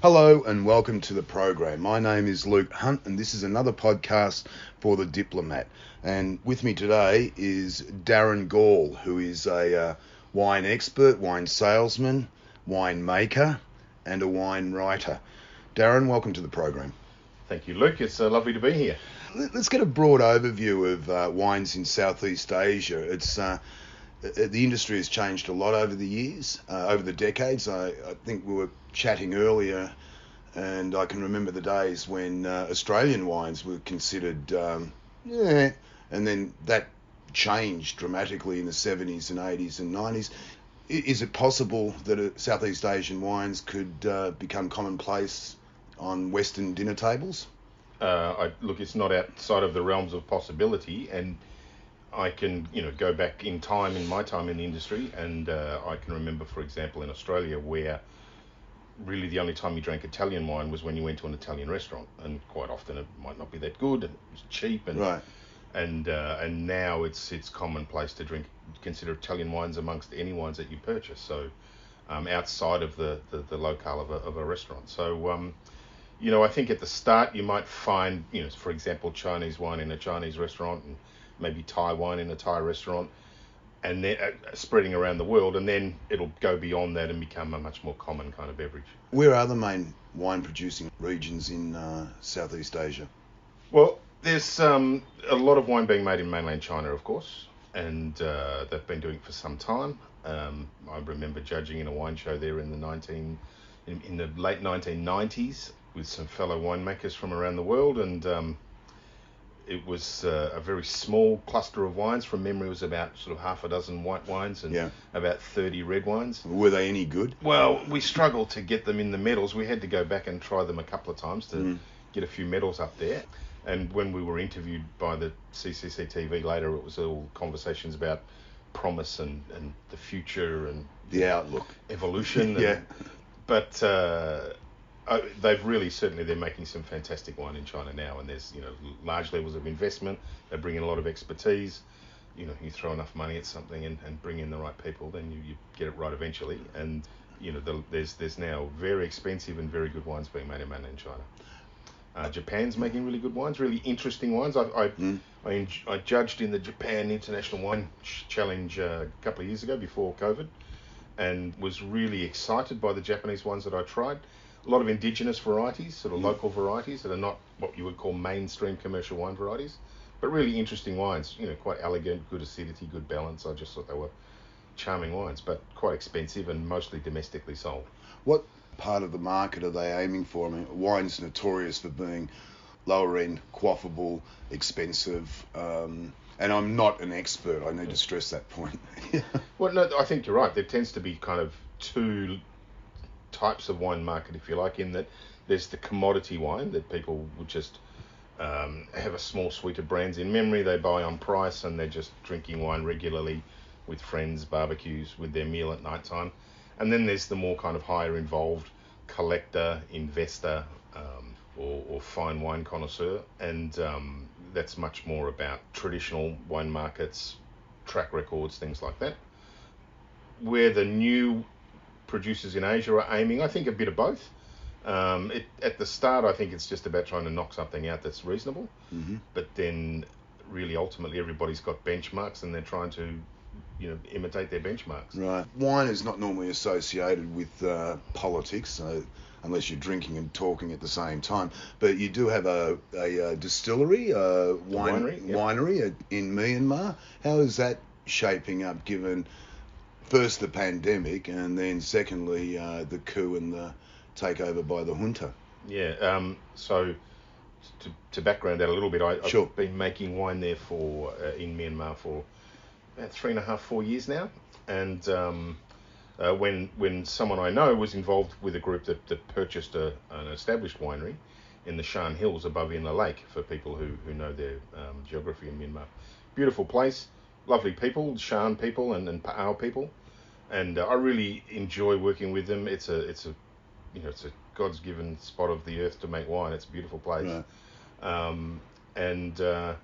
Hello and welcome to the program. My name is Luke Hunt and this is another podcast for The Diplomat. And with me today is Darren Gall, who is a wine expert, wine salesman, wine maker and a wine writer. Darren, welcome to the program. Thank you, Luke. It's lovely to be here. Let's get a broad overview of wines in Southeast Asia. It's the industry has changed a lot over the years, over the decades. I think we were chatting earlier, and I can remember the days when Australian wines were considered, and then that changed dramatically in the 70s and 80s and 90s. Is it possible that Southeast Asian wines could become commonplace on Western dinner tables? Look, it's not outside of the realms of possibility, and I can, go back in time, in my time in the industry, and I can remember, for example, in Australia, where really the only time you drank Italian wine was when you went to an Italian restaurant, and quite often it might not be that good, and it was cheap, and right. And now it's commonplace to consider Italian wines amongst any wines that you purchase. So outside of the locale of a restaurant. So I think at the start you might find, for example, Chinese wine in a Chinese restaurant, and maybe Thai wine in a Thai restaurant, and then spreading around the world, and then it'll go beyond that and become a much more common kind of beverage. Where are the main wine producing regions in Southeast Asia? Well, there's a lot of wine being made in mainland China, of course, and they've been doing it for some time. I remember judging in a wine show there in the late 1990s with some fellow winemakers from around the world, and it was a very small cluster of wines. From memory, it was about sort of half a dozen white wines and about 30 red wines. Were they any good? Well, we struggled to get them in the medals. We had to go back and try them a couple of times to get a few medals up there. And when we were interviewed by the CCCTV later, it was all conversations about promise and the future and the outlook, evolution. But they've really, certainly, they're making some fantastic wine in China now, and there's large levels of investment. They bring in a lot of expertise. You throw enough money at something and bring in the right people, then you get it right eventually. And there's now very expensive and very good wines being made in mainland China. Japan's making really good wines, really interesting wines. I judged in the Japan International Wine Challenge a couple of years ago before COVID, and was really excited by the Japanese wines that I tried. A lot of indigenous varieties, sort of local varieties that are not what you would call mainstream commercial wine varieties, but really interesting wines. Quite elegant, good acidity, good balance. I just thought they were charming wines, but quite expensive and mostly domestically sold. What part of the market are they aiming for? I mean, wine's notorious for being lower end, quaffable, expensive, and I'm not an expert. I need to stress that point. Well, no, I think you're right. There tends to be kind of two types of wine market, if you like, in that there's the commodity wine that people would just have a small suite of brands in memory. They buy on price and they're just drinking wine regularly with friends, barbecues, with their meal at night time. And then there's the more kind of higher involved collector, investor, or fine wine connoisseur. And that's much more about traditional wine markets, track records, things like that. Where the new producers in Asia are aiming, I think a bit of both. At the start, I think it's just about trying to knock something out that's reasonable. Mm-hmm. But then really ultimately everybody's got benchmarks and they're trying to imitate their benchmarks. Right. Wine is not normally associated with politics, unless you're drinking and talking at the same time. But you do have a distillery, winery in Myanmar. How is that shaping up, given first the pandemic and then secondly the coup and the takeover by the junta? Yeah. So to background that a little bit, I've been making wine there in Myanmar for about 3.5, 4 years now, and when someone I know was involved with a group that purchased an established winery in the Shan Hills above Inla Lake, for people who know their geography in Myanmar. Beautiful place, lovely people, Shan people and Pa'ao people, and I really enjoy working with them. It's a God's given spot of the earth to make wine. It's a beautiful place, right.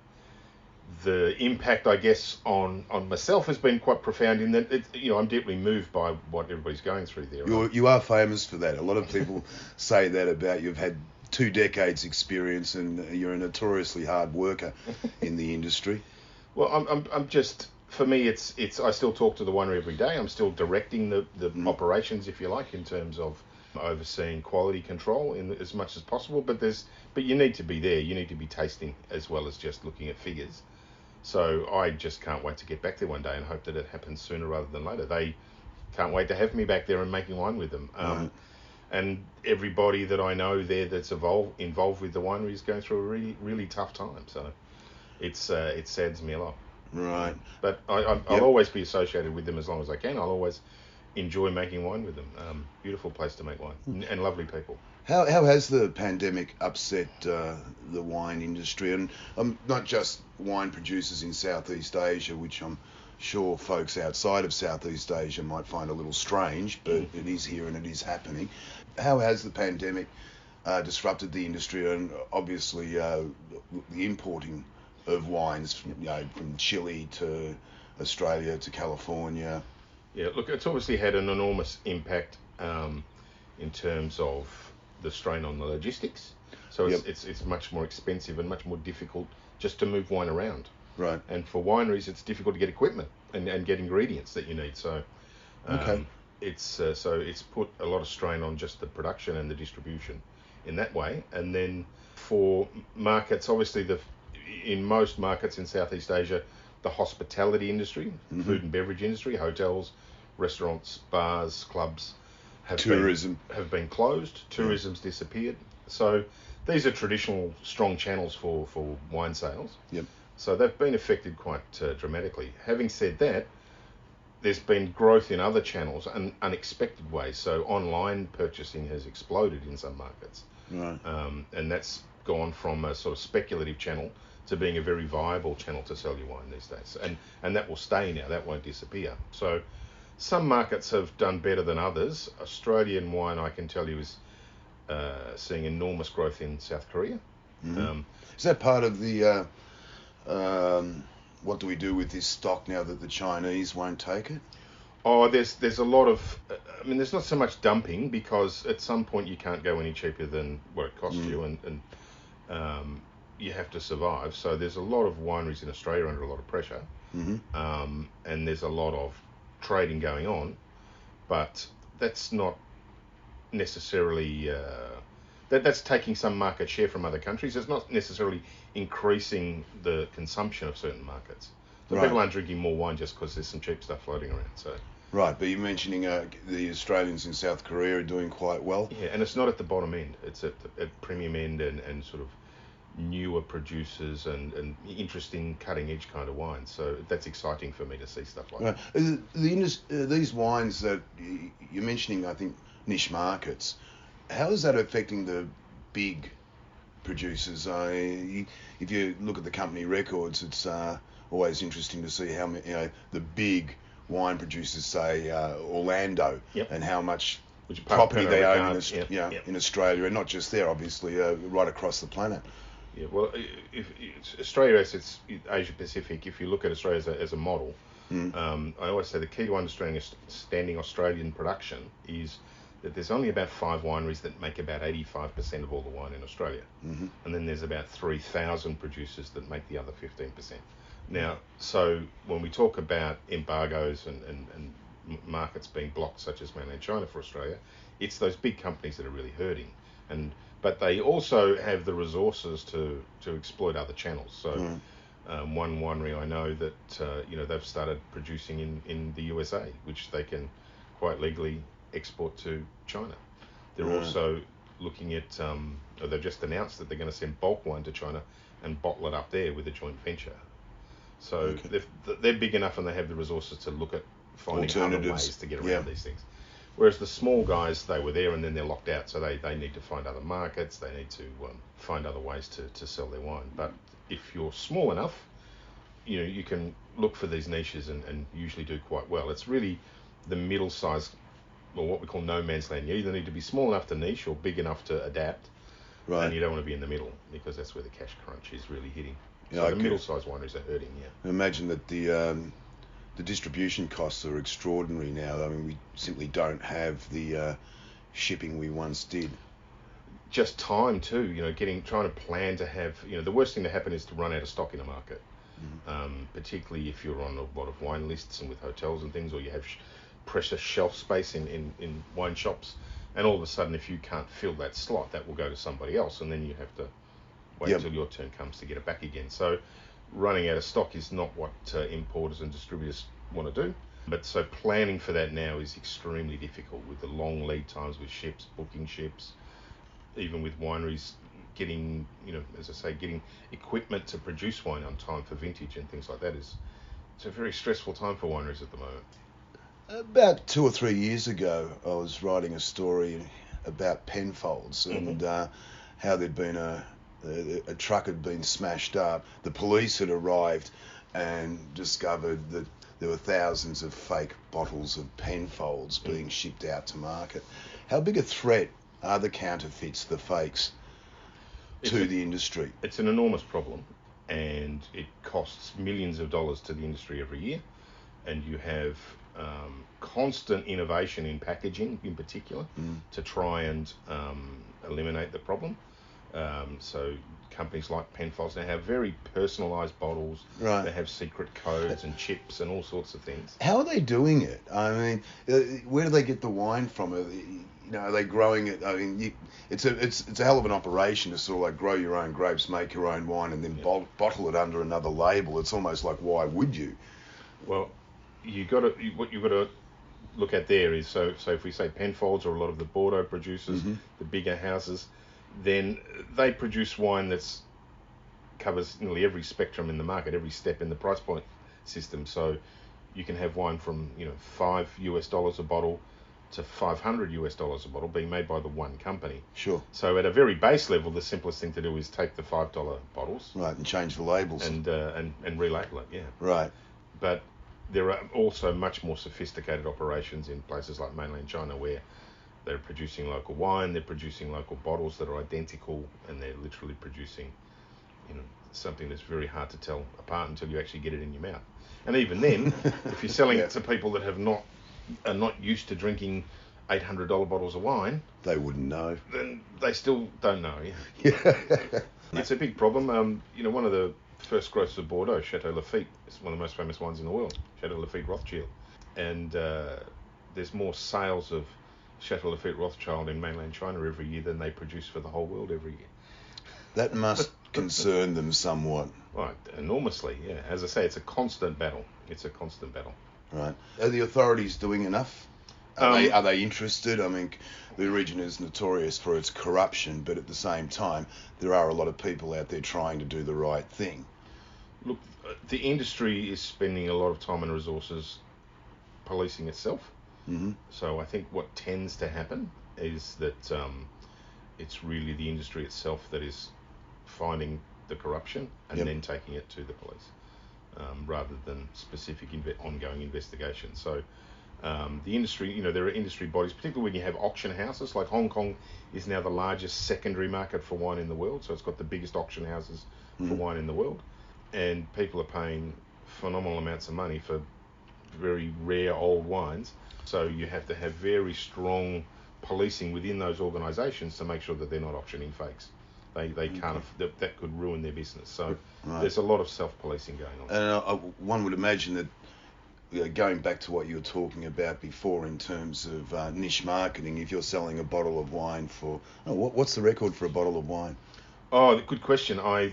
the impact, I guess, on myself has been quite profound in that I'm deeply moved by what everybody's going through there. You are famous for that. A lot of people say that about you. You've had 2 decades experience and you're a notoriously hard worker in the industry. Well, I'm just, for me, it's I still talk to the winery every day. I'm still directing the operations, if you like, in terms of overseeing quality control in as much as possible. But you need to be there. You need to be tasting as well as just looking at figures. So I just can't wait to get back there one day and hope that it happens sooner rather than later. They can't wait to have me back there and making wine with them. And everybody that I know there that's involved with the winery is going through a really, really tough time. So it saddens me a lot. Right. But I'll always be associated with them as long as I can. I'll always enjoy making wine with them. Beautiful place to make wine and lovely people. How has the pandemic upset the wine industry, and not just wine producers in Southeast Asia, which I'm sure folks outside of Southeast Asia might find a little strange, but it is here and it is happening. How has the pandemic disrupted the industry, and obviously the importing of wines from Chile to Australia to California? Yeah, look, it's obviously had an enormous impact in terms of the strain on the logistics. So it's much more expensive and much more difficult just to move wine around. Right. And for wineries, it's difficult to get equipment and get ingredients that you need. So it's put a lot of strain on just the production and the distribution in that way. And then for markets, obviously in most markets in Southeast Asia, the hospitality industry, food and beverage industry, hotels, restaurants, bars, clubs, have been closed. Tourism's disappeared. So these are traditional strong channels for wine sales. Yep. So they've been affected quite dramatically. Having said that, there's been growth in other channels and unexpected ways. So online purchasing has exploded in some markets. Right. And that's gone from a sort of speculative channel to being a very viable channel to sell your wine these days. And that will stay now. That won't disappear. So some markets have done better than others. Australian wine, I can tell you, is seeing enormous growth in South Korea. Is that part of the what do we do with this stock now that the Chinese won't take it? Oh, there's a lot of, there's not so much dumping, because at some point you can't go any cheaper than what it costs you, and you have to survive. So there's a lot of wineries in Australia under a lot of pressure, and there's a lot of trading going on, but that's not necessarily that's taking some market share from other countries. It's not necessarily increasing the consumption of certain markets. So people aren't drinking more wine just because there's some cheap stuff floating around. So right, but you're mentioning the Australians in South Korea are doing quite well. Yeah, and it's not at the bottom end. It's at premium end and sort of newer producers and interesting cutting edge kind of wines. So that's exciting for me to see stuff like that. These wines that you're mentioning, I think, niche markets, how is that affecting the big producers? If you look at the company records, it's always interesting to see how many, the big wine producers, say Orlando, and how much property they own in Australia, and not just there, obviously, right across the planet. Yeah, well, if Australia as Asia Pacific, if you look at Australia as a model, I always say the key to understanding Australian production is that there's only about 5 wineries that make about 85% of all the wine in Australia. And then there's about 3,000 producers that make the other 15%. Now, so when we talk about embargoes and markets being blocked, such as mainland China for Australia, it's those big companies that are really hurting. But they also have the resources to exploit other channels. So one winery I know that they've started producing in the USA, which they can quite legally export to China. They're also looking at, they've just announced that they're going to send bulk wine to China and bottle it up there with a joint venture. So they're big enough and they have the resources to look at finding other ways to get around these things. Whereas the small guys, they were there and then they're locked out, so they need to find other markets, they need to find other ways to sell their wine. But if you're small enough, you can look for these niches and usually do quite well. It's really the middle size, or what we call no man's land. You either need to be small enough to niche or big enough to adapt, and you don't want to be in the middle, because that's where the cash crunch is really hitting. So the middle-sized wineries are hurting. Yeah. I imagine that the distribution costs are extraordinary now. I mean, we simply don't have the shipping we once did. Just time too. Trying to plan to have. The worst thing to happen is to run out of stock in a market. Particularly if you're on a lot of wine lists and with hotels and things, or you have precious shelf space in wine shops, and all of a sudden if you can't fill that slot, that will go to somebody else, and then you have to wait till your turn comes to get it back again. So running out of stock is not what importers and distributors want to do. But so planning for that now is extremely difficult with the long lead times with ships, booking ships, even with wineries getting, as I say, getting equipment to produce wine on time for vintage and things like that. It's a very stressful time for wineries at the moment. About 2 or 3 years ago, I was writing a story about Penfolds and how there'd been a truck had been smashed up. The police had arrived and discovered that there were thousands of fake bottles of Penfolds being shipped out to market. How big a threat are the counterfeits, the fakes, to the industry? It's an enormous problem, and it costs millions of dollars to the industry every year. And you have constant innovation in packaging, in particular, to try and eliminate the problem. So companies like Penfolds now have very personalised bottles. Right. They have secret codes and chips and all sorts of things. How are they doing it? I mean, where do they get the wine from? Are they growing it? I mean, it's a hell of an operation to sort of like grow your own grapes, make your own wine, and then bottle it under another label. It's almost like, why would you? Well, what you've got to look at there is, so if we say Penfolds or a lot of the Bordeaux producers, the bigger houses, then they produce wine that's covers nearly every spectrum in the market, every step in the price point system. So you can have wine from $5 a bottle to $500 a bottle being made by the one company. Sure. So at a very base level, the simplest thing to do is take the $5 bottles, right, and change the labels and relabel it. Yeah. Right. But there are also much more sophisticated operations in places like mainland China where they're producing local wine, they're producing local bottles that are identical, and they're literally producing, something that's very hard to tell apart until you actually get it in your mouth. And even then, if you're selling it to people that are not used to drinking $800 bottles of wine, they wouldn't know. Then they still don't know. Yeah. It's a big problem. One of the first growths of Bordeaux, Chateau Lafite, is one of the most famous wines in the world, Chateau Lafite Rothschild. And there's more sales of Chateau Lafite Rothschild in mainland China every year than they produce for the whole world every year. That must concern them somewhat. Right, enormously, yeah. As I say, it's a constant battle. Right. Are the authorities doing enough? Are they interested? I mean, the region is notorious for its corruption, but at the same time, there are a lot of people out there trying to do the right thing. Look, the industry is spending a lot of time and resources policing itself. So I think what tends to happen is that it's really the industry itself that is finding the corruption and then taking it to the police, rather than specific ongoing investigation. So the industry, there are industry bodies, particularly when you have auction houses. Like Hong Kong is now the largest secondary market for wine in the world, so it's got the biggest auction houses for wine in the world, and people are paying phenomenal amounts of money for very rare old wines. So you have to have very strong policing within those organisations to make sure that they're not auctioning fakes. They can't. That could ruin their business. So there's a lot of self-policing going on. And one would imagine that, going back to what you were talking about before in terms of niche marketing, if you're selling a bottle of wine for, what's the record for a bottle of wine? Oh, good question. I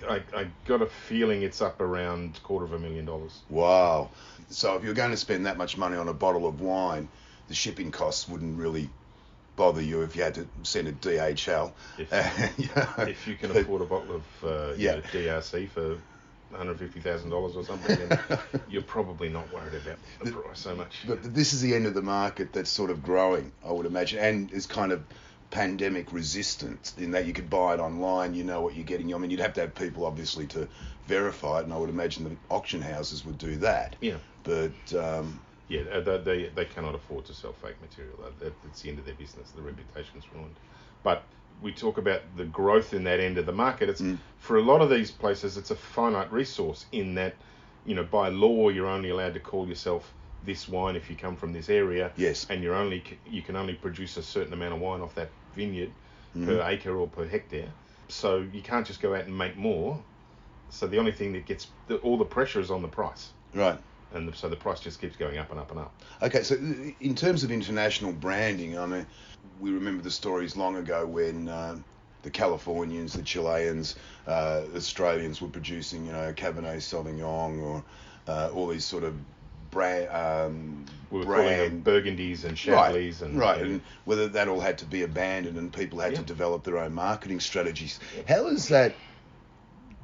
got a feeling it's up around $250,000. Wow. So if you're going to spend that much money on a bottle of wine, the shipping costs wouldn't really bother you if you had to send it DHL. If you can afford a bottle of DRC for $150,000 or something, then you're probably not worried about the price so much. But this is the end of the market that's sort of growing, I would imagine, and is kind of pandemic resistant in that you could buy it online, you know what you're getting. I mean, you'd have to have people obviously to verify it, and I would imagine that auction houses would do that. Yeah. But they cannot afford to sell fake material. That's the end of their business. The reputation's ruined. But we talk about the growth in that end of the market. It's for a lot of these places, it's a finite resource in that, by law, you're only allowed to call yourself this wine if you come from this area. Yes. And you can only produce a certain amount of wine off that vineyard per acre or per hectare. So you can't just go out and make more. So the only thing that gets all the pressure is on the price. Right. And so the price just keeps going up and up and up. Okay, so in terms of international branding, I mean, we remember the stories long ago when the Californians, the Chileans, Australians were producing, Cabernet Sauvignon or all these sort of brand. We were calling them Burgundies and Chablis. And whether that all had to be abandoned and people had to develop their own marketing strategies. How is that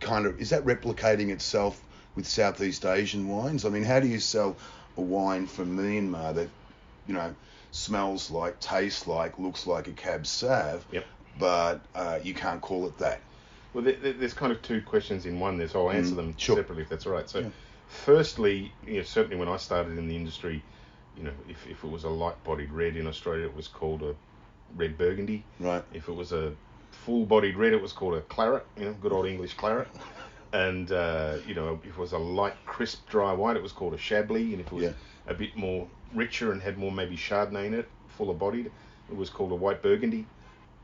is that replicating itself with Southeast Asian wines? I mean, how do you sell a wine from Myanmar that, smells like, tastes like, looks like a Cab Sav, but you can't call it that? Well, there's kind of two questions in one there, so I'll answer them separately if that's all right. So, firstly, certainly when I started in the industry, if it was a light-bodied red in Australia, it was called a red Burgundy. Right. If it was a full-bodied red, it was called a claret, good old English claret. And, if it was a light, crisp, dry white, it was called a Chablis. And if it was a bit more richer and had more maybe Chardonnay in it, fuller bodied, it was called a white Burgundy.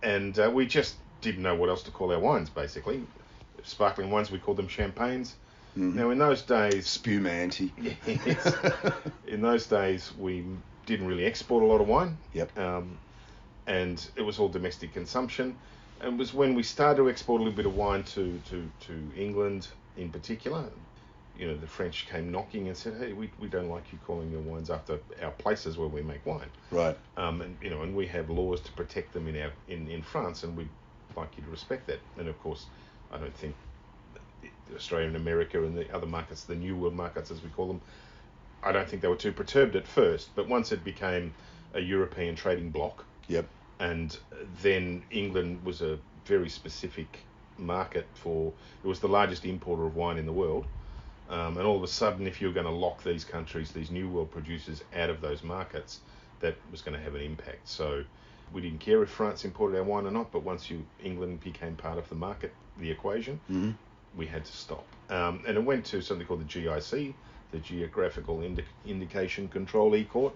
And we just didn't know what else to call our wines, basically. Sparkling wines, we called them champagnes. Now, in those days... Spumante. Yes. In those days, we didn't really export a lot of wine. Yep. And it was all domestic consumption. And it was when we started to export a little bit of wine to England in particular. The French came knocking and said, hey, we don't like you calling your wines after our places where we make wine. Right. And we have laws to protect them in France, and we'd like you to respect that. And of course, I don't think Australia and America and the other markets, the New World markets as we call them, I don't think they were too perturbed at first. But once it became a European trading bloc, and then England was a very specific market it was the largest importer of wine in the world. And all of a sudden, if you were going to lock these countries, these New World producers out of those markets, that was going to have an impact. So we didn't care if France imported our wine or not, but once England became part of the market, the equation, we had to stop. And it went to something called the GIC, the Geographical Indication Control Court,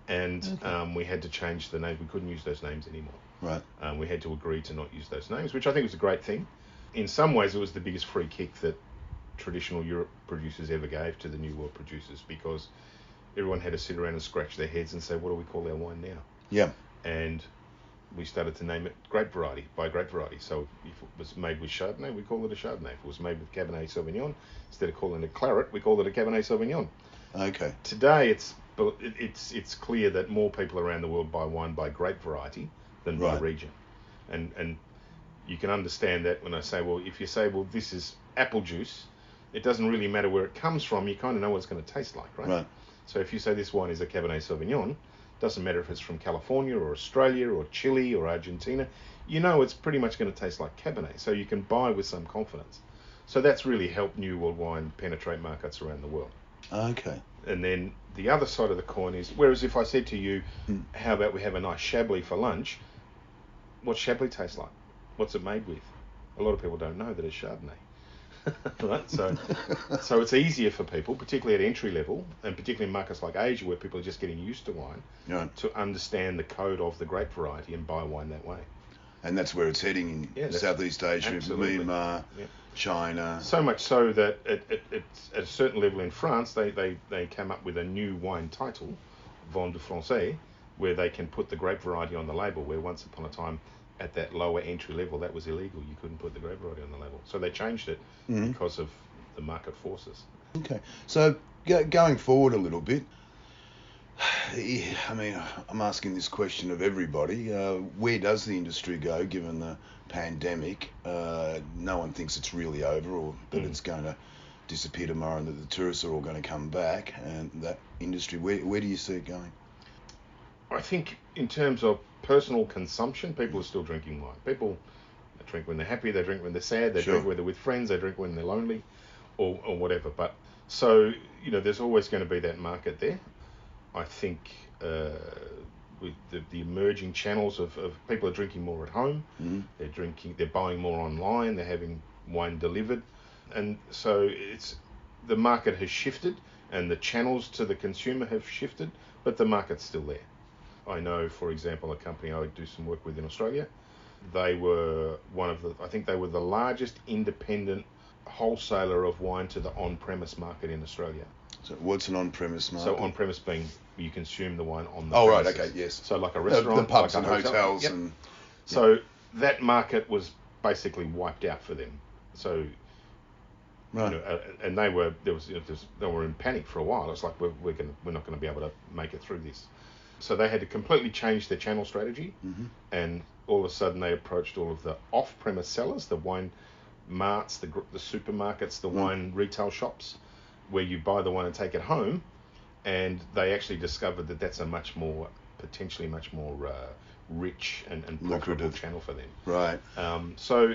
and we had to change the names. We couldn't use those names anymore. Right. We had to agree to not use those names, which I think was a great thing. In some ways, it was the biggest free kick that traditional Europe producers ever gave to the New World producers, because everyone had to sit around and scratch their heads and say, what do we call our wine now? Yeah. And we started to name it grape variety, by grape variety. So if it was made with Chardonnay, we called it a Chardonnay. If it was made with Cabernet Sauvignon, instead of calling it a claret, we called it a Cabernet Sauvignon. Okay. Today, it's clear that more people around the world buy wine by grape variety than by region. And you can understand that when I say, if you say, this is apple juice, it doesn't really matter where it comes from. You kind of know what it's going to taste like, right? Right. So if you say this wine is a Cabernet Sauvignon, doesn't matter if it's from California or Australia or Chile or Argentina, it's pretty much going to taste like Cabernet. So you can buy with some confidence. So that's really helped New World wine penetrate markets around the world. Okay. And then the other side of the coin is, whereas if I said to you, how about we have a nice Chablis for lunch, what's Chablis taste like? What's it made with? A lot of people don't know that it's Chardonnay. Right? So it's easier for people, particularly at entry level, and particularly in markets like Asia where people are just getting used to wine, to understand the code of the grape variety and buy wine that way. And that's where it's heading in Southeast Asia, Myanmar, China. So much so that it's at a certain level in France, they came up with a new wine title, Vin du Français, where they can put the grape variety on the label, where once upon a time, at that lower entry level, that was illegal. You couldn't put the grape variety on the label. So they changed it because of the market forces. Okay. So going forward a little bit, I mean, I'm asking this question of everybody. Where does the industry go given the pandemic? No one thinks it's really over or that it's going to disappear tomorrow and that the tourists are all going to come back. And that industry, where do you see it going? I think in terms of personal consumption, people are still drinking wine. People drink when they're happy, they drink when they're sad, they drink when they're with friends, they drink when they're lonely, or whatever. But so, there's always going to be that market there. I think with the emerging channels of people are drinking more at home. They're buying more online. They're having wine delivered, and so the market has shifted, and the channels to the consumer have shifted, but the market's still there. I know, for example, a company I do some work with in Australia. They were I think they were the largest independent wholesaler of wine to the on-premise market in Australia. So what's an on-premise market? So on-premise being you consume the wine on the premises. premises. Right, okay, yes. So like a restaurant, the pubs like and a hotel. hotels. Yep. And so that market was basically wiped out for them. So, right. And they were they were in panic for a while. It's like we're not going to be able to make it through this. So they had to completely change their channel strategy, and all of a sudden they approached all of the off-premise sellers, the wine marts, the supermarkets, the wine retail shops, where you buy the wine and take it home, and they actually discovered that that's a potentially much more rich and profitable channel for them. Right. So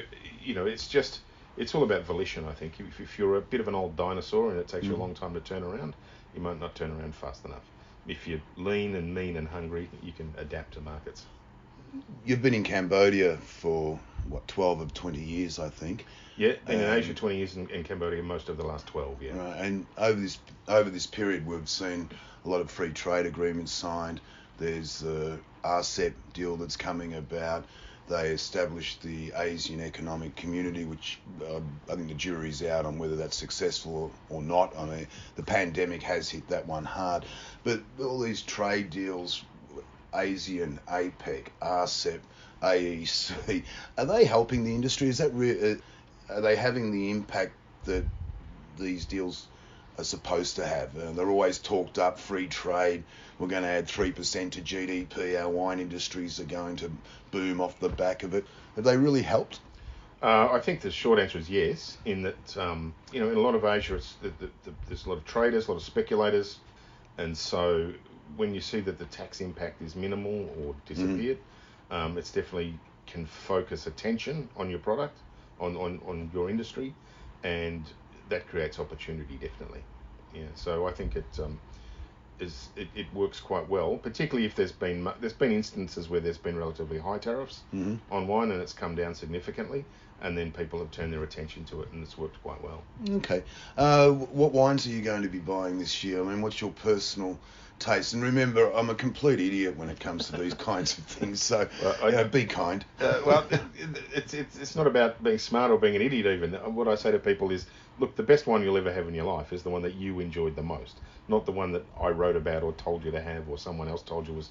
it's all about volition. I think if you're a bit of an old dinosaur and it takes you a long time to turn around, you might not turn around fast enough. If you're lean and mean and hungry, you can adapt to markets. You've been in Cambodia for 12 of 20 years, I think. Yeah, been in Asia 20 years, and in Cambodia most of the last 12. Yeah. Right, and over this period, we've seen a lot of free trade agreements signed. There's the RCEP deal that's coming about. They established the Asian Economic Community, which I think the jury's out on whether that's successful or not. I mean, the pandemic has hit that one hard. But all these trade deals, ASEAN, APEC, RCEP, AEC, are they helping the industry? Is that are they having the impact that these deals are supposed to have? They're always talked up, free trade, we're going to add 3% to GDP, our wine industries are going to boom off the back of it. Have they really helped? I think the short answer is yes, in that, in a lot of Asia, there's a lot of traders, a lot of speculators, and so when you see that the tax impact is minimal or disappeared, it's definitely can focus attention on your product, on your industry, and that creates opportunity, definitely. Yeah, so I think it works quite well, particularly if there's been instances where there's been relatively high tariffs on wine and it's come down significantly, and then people have turned their attention to it and it's worked quite well. Okay. What wines are you going to be buying this year? I mean, what's your personal taste? And remember, I'm a complete idiot when it comes to these kinds of things, so be kind. It's not about being smart or being an idiot even. What I say to people is, look, the best wine you'll ever have in your life is the one that you enjoyed the most, not the one that I wrote about or told you to have or someone else told you was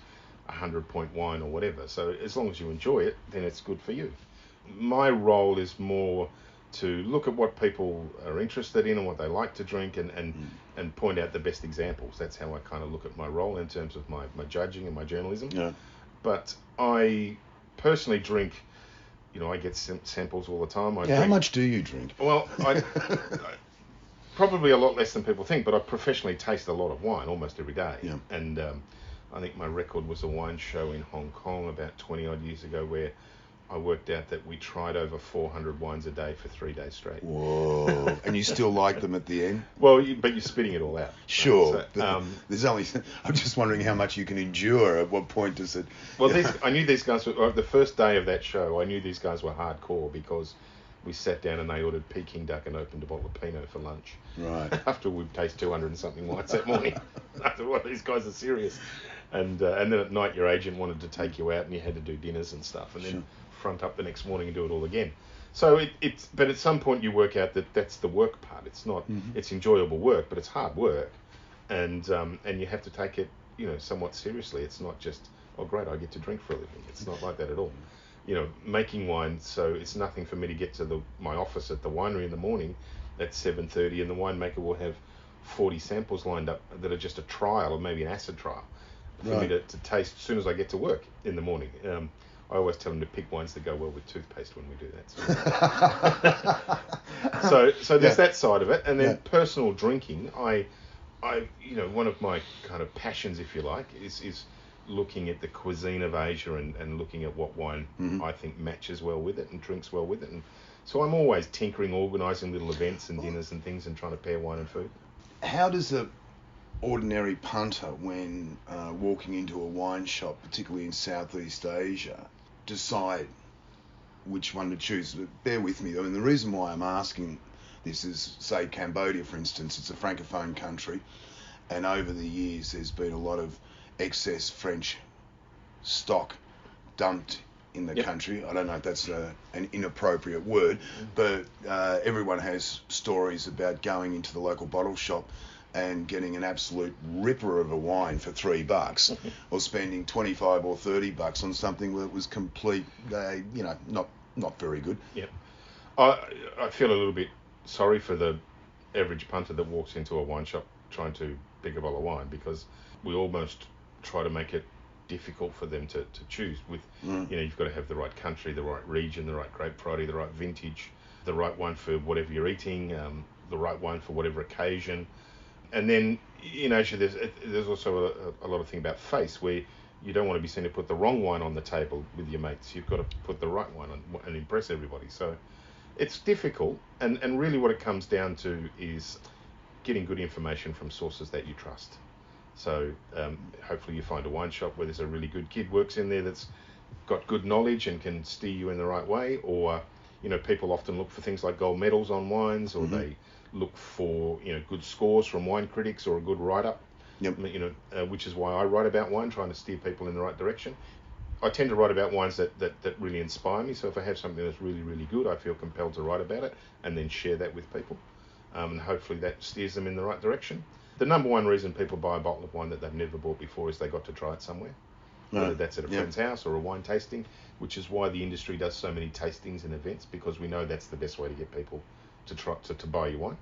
100-point wine or whatever. So as long as you enjoy it, then it's good for you. My role is more to look at what people are interested in and what they like to drink and point out the best examples. That's how I kind of look at my role in terms of my judging and my journalism. Yeah. But I personally drink, I get samples all the time. How much do you drink? Well, I probably a lot less than people think, but I professionally taste a lot of wine almost every day. Yeah. And I think my record was a wine show in Hong Kong about 20 odd years ago where I worked out that we tried over 400 wines a day for 3 days straight. Whoa! And you still like them at the end? Well, but you're spitting it all out. Sure. There's only. I'm just wondering how much you can endure. At what point does it? Well, I knew these guys were the first day of that show. I knew these guys were hardcore because we sat down and they ordered Peking duck and opened a bottle of Pinot for lunch. Right. After we'd tasted 200 and something wines that morning. I thought, well, these guys are serious. And then at night, your agent wanted to take you out and you had to do dinners and stuff, and then front up the next morning and do it all again. So but at some point you work out that that's the work part. It's not. It's enjoyable work, but it's hard work, and you have to take it somewhat seriously. It's not just, oh great, I get to drink for a living. It's not like that at all. Making wine, so it's nothing for me to get to my office at the winery in the morning at 7:30, and the winemaker will have 40 samples lined up that are just a trial or maybe an acid trial for me to taste as soon as I get to work in the morning. I always tell them to pick wines that go well with toothpaste when we do that. So there's that side of it, and then personal drinking. I one of my kind of passions, if you like, is looking at the cuisine of Asia and looking at what wine I think matches well with it and drinks well with it. And so I'm always tinkering, organising little events and dinners and things and trying to pair wine and food. How does ordinary punter, when walking into a wine shop, particularly in Southeast Asia, decide which one to choose? Bear with me. I mean, the reason why I'm asking this is, say, Cambodia, for instance. It's a francophone country, and over the years there's been a lot of excess French stock dumped in the country. I don't know if that's an inappropriate word, but everyone has stories about going into the local bottle shop and getting an absolute ripper of a wine for $3, or spending $25 or $30 on something that was complete, not very good. Yep. I feel a little bit sorry for the average punter that walks into a wine shop trying to pick a bottle of wine, because we almost try to make it difficult for them to choose. With you've got to have the right country, the right region, the right grape variety, the right vintage, the right one for whatever you're eating, the right one for whatever occasion. And then in Asia, there's also a lot of thing about face, where you don't want to be seen to put the wrong wine on the table with your mates. You've got to put the right one and impress everybody. So it's difficult, and really what it comes down to is getting good information from sources that you trust. So hopefully you find a wine shop where there's a really good kid works in there that's got good knowledge and can steer you in the right way. Or people often look for things like gold medals on wines, or they look for good scores from wine critics, or a good write-up. Yep. Which is why I write about wine, trying to steer people in the right direction. I tend to write about wines that really inspire me. So if I have something that's really, really good, I feel compelled to write about it and then share that with people. And hopefully that steers them in the right direction. The number one reason people buy a bottle of wine that they've never bought before is they got to try it somewhere. Whether that's at a friend's house or a wine tasting, which is why the industry does so many tastings and events, because we know that's the best way to get people to try to buy your wine.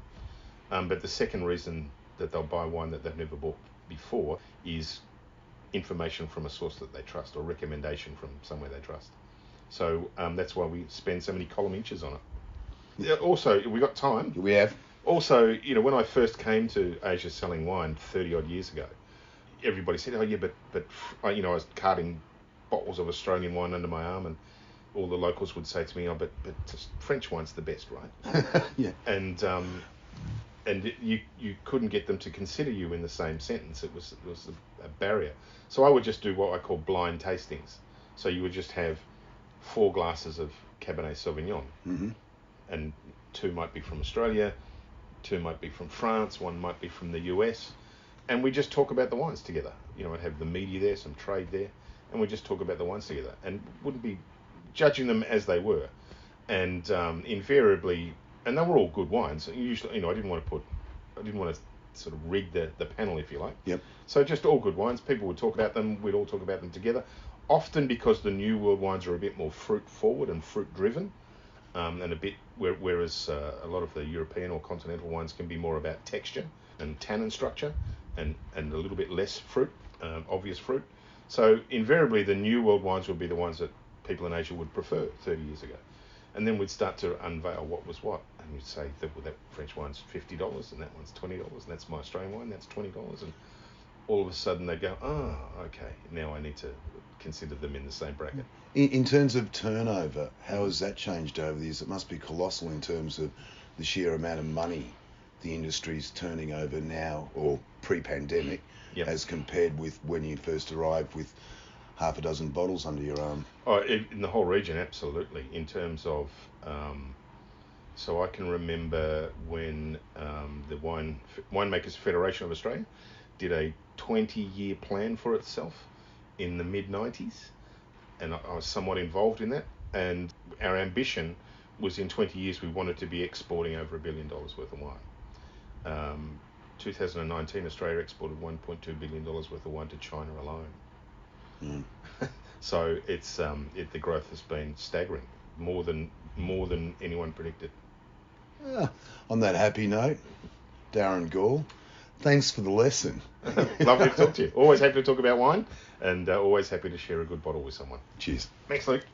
But the second reason that they'll buy wine that they've never bought before is information from a source that they trust, or recommendation from somewhere they trust. So that's why we spend so many column inches on it. Also, we got time. We have. Also, when I first came to Asia selling wine 30 odd years ago, everybody said, "Oh yeah, but I was carting bottles of Australian wine under my arm," and all the locals would say to me, "Oh, but French wine's the best, right?" Yeah. And you couldn't get them to consider you in the same sentence. It was a barrier. So I would just do what I call blind tastings. So you would just have 4 glasses of Cabernet Sauvignon, and 2 might be from Australia, 2 might be from France, 1 might be from the US, and we just talk about the wines together. I'd have the media there, some trade there, and we just talk about the wines together, and wouldn't be judging them as they were. And invariably, and they were all good wines. Usually, I didn't want to sort of rig the panel, if you like. Yep. So just all good wines. People would talk about them. We'd all talk about them together. Often because the New World wines are a bit more fruit forward and fruit driven, and a bit whereas a lot of the European or continental wines can be more about texture and tannin structure, and a little bit less fruit, obvious fruit. So invariably the New World wines would be the ones that people in Asia would prefer 30 years ago. And then we'd start to unveil what was what, and we'd say that French wine's $50 and that one's $20, and that's my Australian wine, that's $20, and all of a sudden they go, oh, okay, now I need to consider them in the same bracket. In terms of turnover, how has that changed over the years? It must be colossal in terms of the sheer amount of money the industry's turning over now, or pre-pandemic, as compared with when you first arrived with half a dozen bottles under your arm. Oh, in the whole region, absolutely. In terms of, so I can remember when the Winemakers Federation of Australia did a 20-year plan for itself in the mid-90s, and I was somewhat involved in that. And our ambition was in 20 years we wanted to be exporting over $1 billion worth of wine. 2019, Australia exported $1.2 billion worth of wine to China alone. So it's the growth has been staggering, more than anyone predicted. On that happy note, Darren Gall, thanks for the lesson. Lovely to talk to you. Always happy to talk about wine, and always happy to share a good bottle with someone. Cheers. Thanks, Luke.